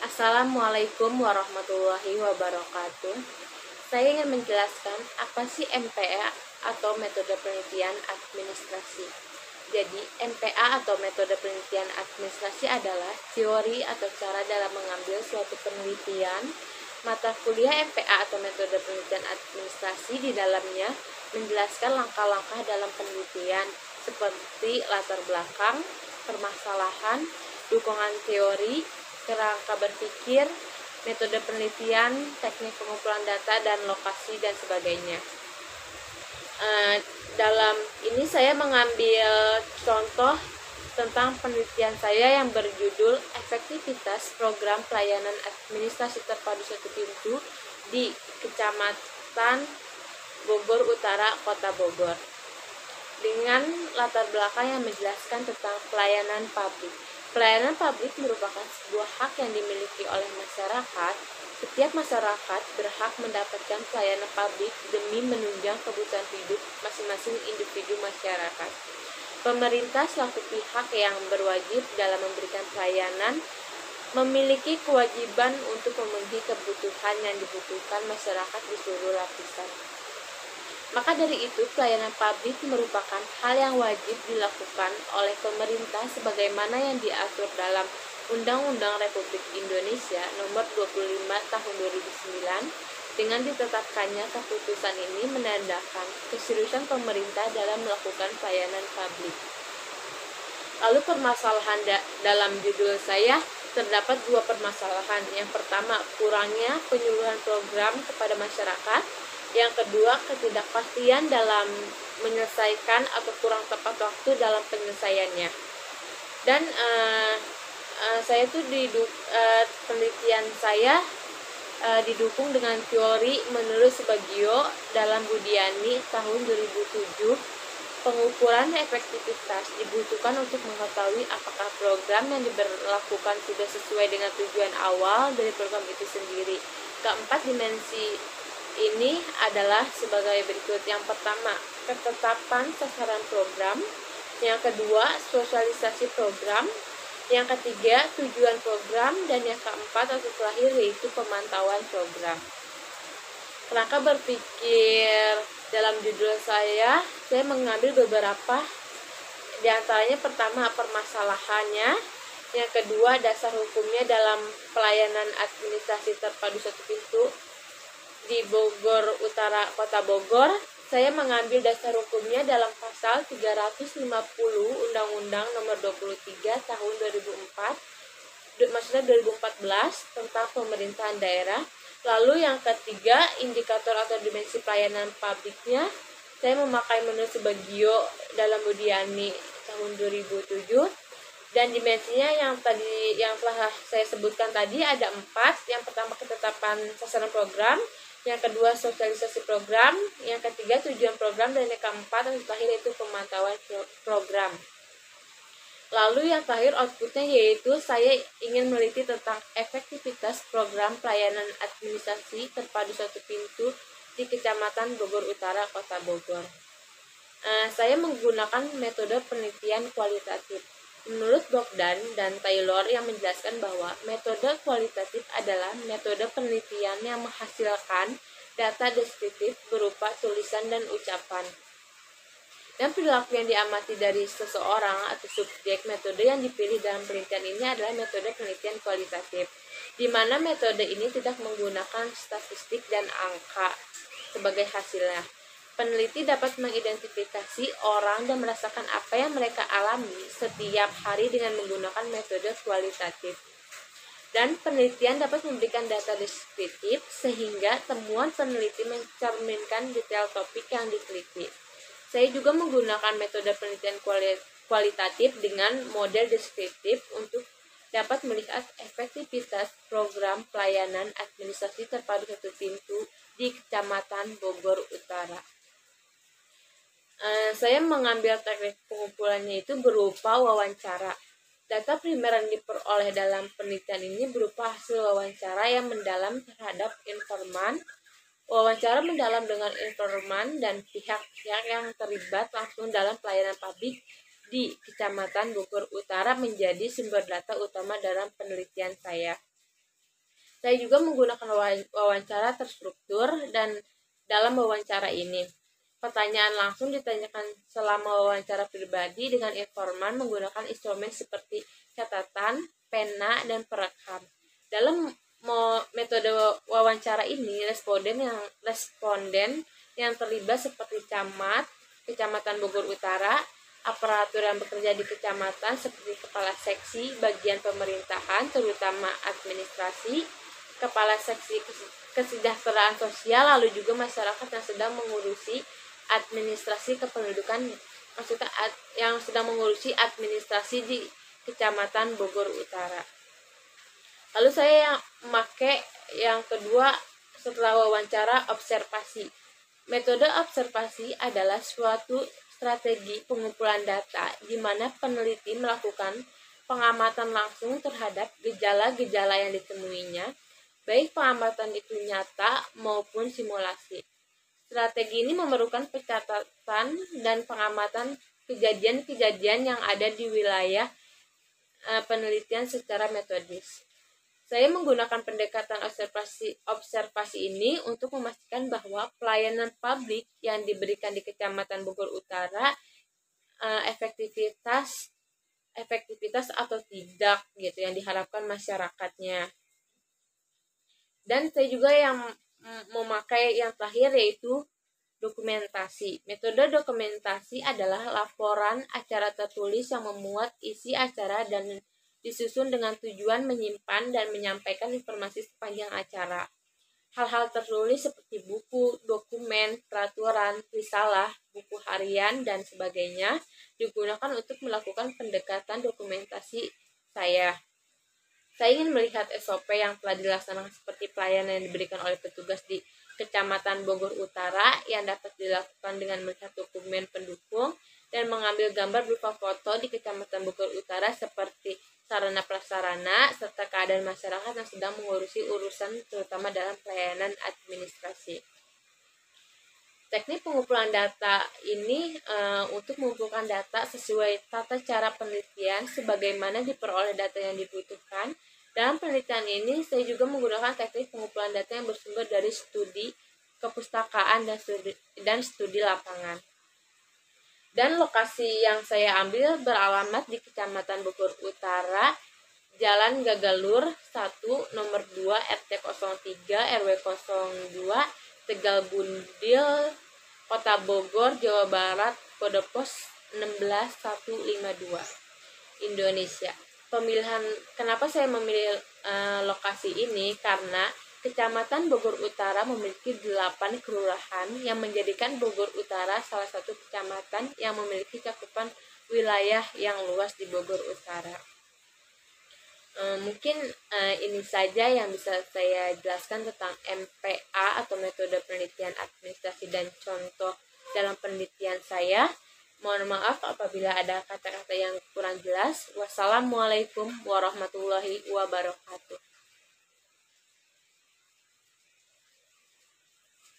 Assalamualaikum warahmatullahi wabarakatuh. Saya ingin menjelaskan apa sih MPA atau metode penelitian administrasi. Jadi, MPA atau metode penelitian administrasi adalah teori atau cara dalam mengambil suatu penelitian. Mata kuliah MPA atau metode penelitian administrasi di dalamnya menjelaskan langkah-langkah dalam penelitian seperti latar belakang, permasalahan, dukungan teori, kerangka berpikir, metode penelitian, teknik pengumpulan data, dan lokasi, dan sebagainya. Dalam ini saya mengambil contoh tentang penelitian saya yang berjudul efektivitas program pelayanan administrasi terpadu satu pintu di Kecamatan Bogor Utara, Kota Bogor, dengan latar belakang yang menjelaskan tentang pelayanan publik. Pelayanan publik merupakan sebuah hak yang dimiliki oleh masyarakat. Setiap masyarakat berhak mendapatkan pelayanan publik demi menunjang kebutuhan hidup masing-masing individu masyarakat. Pemerintah selaku pihak yang berwajib dalam memberikan pelayanan memiliki kewajiban untuk memenuhi kebutuhan yang dibutuhkan masyarakat di seluruh lapisan. Maka dari itu, pelayanan publik merupakan hal yang wajib dilakukan oleh pemerintah sebagaimana yang diatur dalam Undang-Undang Republik Indonesia Nomor 25 Tahun 2009. Dengan ditetapkannya keputusan ini menandakan keseriusan pemerintah dalam melakukan pelayanan publik. Lalu permasalahan dalam judul saya terdapat dua permasalahan. Yang pertama, kurangnya penyuluhan program kepada masyarakat. Yang kedua, ketidakpastian dalam menyelesaikan atau kurang tepat waktu dalam penyelesaiannya. Dan saya tuh penelitian saya didukung dengan teori menurut Subagio dalam Budiani tahun 2007. Pengukuran efektivitas dibutuhkan untuk mengetahui apakah program yang diberlakukan sudah sesuai dengan tujuan awal dari program itu sendiri. Keempat dimensi ini adalah sebagai berikut. Yang pertama, ketetapan sasaran program. Yang kedua, sosialisasi program. Yang ketiga, tujuan program. Dan yang keempat atau terakhir yaitu pemantauan program. Kerangka berpikir dalam judul saya mengambil beberapa. Di antaranya pertama, permasalahannya. Yang kedua, dasar hukumnya dalam pelayanan administrasi terpadu satu pintu di Bogor Utara, Kota Bogor. Saya mengambil dasar hukumnya dalam pasal 350 Undang-Undang Nomor 23 Tahun 2014 tentang pemerintahan daerah. Lalu yang ketiga, indikator atau dimensi pelayanan publiknya. Saya memakai menurut Subagio dalam Budiani tahun 2007. Dan dimensinya yang telah saya sebutkan tadi ada 4. Yang pertama, ketetapan sasaran program. Yang kedua, sosialisasi program. Yang ketiga, tujuan program. Dan yang keempat dan terakhir yaitu pemantauan program. Lalu yang terakhir outputnya yaitu saya ingin meneliti tentang efektivitas program pelayanan administrasi terpadu satu pintu di Kecamatan Bogor Utara, Kota Bogor. Saya menggunakan metode penelitian kualitatif. Menurut Bogdan dan Taylor yang menjelaskan bahwa metode kualitatif adalah metode penelitian yang menghasilkan data deskriptif berupa tulisan dan ucapan. Dan perilaku yang diamati dari seseorang atau subjek. Metode yang dipilih dalam penelitian ini adalah metode penelitian kualitatif, di mana metode ini tidak menggunakan statistik dan angka sebagai hasilnya. Peneliti dapat mengidentifikasi orang dan merasakan apa yang mereka alami setiap hari dengan menggunakan metode kualitatif. Dan penelitian dapat memberikan data deskriptif sehingga temuan peneliti mencerminkan detail topik yang diteliti. Saya juga menggunakan metode penelitian kualitatif dengan model deskriptif untuk dapat melihat efektivitas program pelayanan administrasi terpadu satu pintu di Kecamatan Bogor Utara. Saya mengambil teknik pengumpulannya itu berupa wawancara. Data primer yang diperoleh dalam penelitian ini berupa hasil wawancara yang mendalam terhadap informan. Wawancara mendalam dengan informan dan pihak-pihak yang terlibat langsung dalam pelayanan publik di Kecamatan Bogor Utara menjadi sumber data utama dalam penelitian saya. Saya juga menggunakan wawancara terstruktur dan dalam wawancara ini pertanyaan langsung ditanyakan selama wawancara pribadi dengan informan menggunakan instrumen seperti catatan, pena, dan perekam. Dalam metode wawancara ini, responden yang terlibat seperti Kecamatan Bogor Utara, aparatur yang bekerja di kecamatan seperti kepala seksi, bagian pemerintahan, terutama administrasi, kepala seksi kesejahteraan sosial, lalu juga masyarakat yang sedang mengurusi administrasi kependudukan, maksudnya yang sedang mengurusi administrasi di Kecamatan Bogor Utara. Lalu saya yang memakai yang kedua setelah wawancara, observasi. Metode observasi adalah suatu strategi pengumpulan data di mana peneliti melakukan pengamatan langsung terhadap gejala-gejala yang ditemuinya, baik pengamatan itu nyata maupun simulasi. Strategi ini memerlukan pencatatan dan pengamatan kejadian-kejadian yang ada di wilayah penelitian secara metodis. Saya menggunakan pendekatan observasi ini untuk memastikan bahwa pelayanan publik yang diberikan di Kecamatan Bogor Utara efektivitas atau tidak gitu yang diharapkan masyarakatnya. Dan saya juga yang memakai yang terakhir yaitu dokumentasi. Metode dokumentasi adalah laporan acara tertulis yang memuat isi acara dan disusun dengan tujuan menyimpan dan menyampaikan informasi sepanjang acara. Hal-hal tertulis seperti buku, dokumen, peraturan, risalah, buku harian, dan sebagainya digunakan untuk melakukan pendekatan dokumentasi saya. Saya ingin melihat SOP yang telah dilaksanakan seperti pelayanan yang diberikan oleh petugas di Kecamatan Bogor Utara yang dapat dilakukan dengan melihat dokumen pendukung dan mengambil gambar berupa foto di Kecamatan Bogor Utara seperti sarana prasarana serta keadaan masyarakat yang sedang mengurusi urusan terutama dalam pelayanan administrasi. Teknik pengumpulan data ini untuk mengumpulkan data sesuai tata cara penelitian sebagaimana diperoleh data yang dibutuhkan. Dalam penelitian ini, saya juga menggunakan teknik pengumpulan data yang bersumber dari studi kepustakaan dan studi lapangan. Dan lokasi yang saya ambil beralamat di Kecamatan Bogor Utara, Jalan Gagalur 1, nomor 2, RT 03, RW 02, Tegal Bundil, Kota Bogor, Jawa Barat, kode pos 16152, Indonesia. Kenapa saya memilih lokasi ini? Karena Kecamatan Bogor Utara memiliki 8 kelurahan yang menjadikan Bogor Utara salah satu kecamatan yang memiliki cakupan wilayah yang luas di Bogor Utara. Mungkin ini saja yang bisa saya jelaskan tentang MPA atau metode penelitian administrasi dan contoh dalam penelitian saya. Mohon maaf apabila ada kata-kata yang kurang jelas. Wassalamualaikum warahmatullahi wabarakatuh.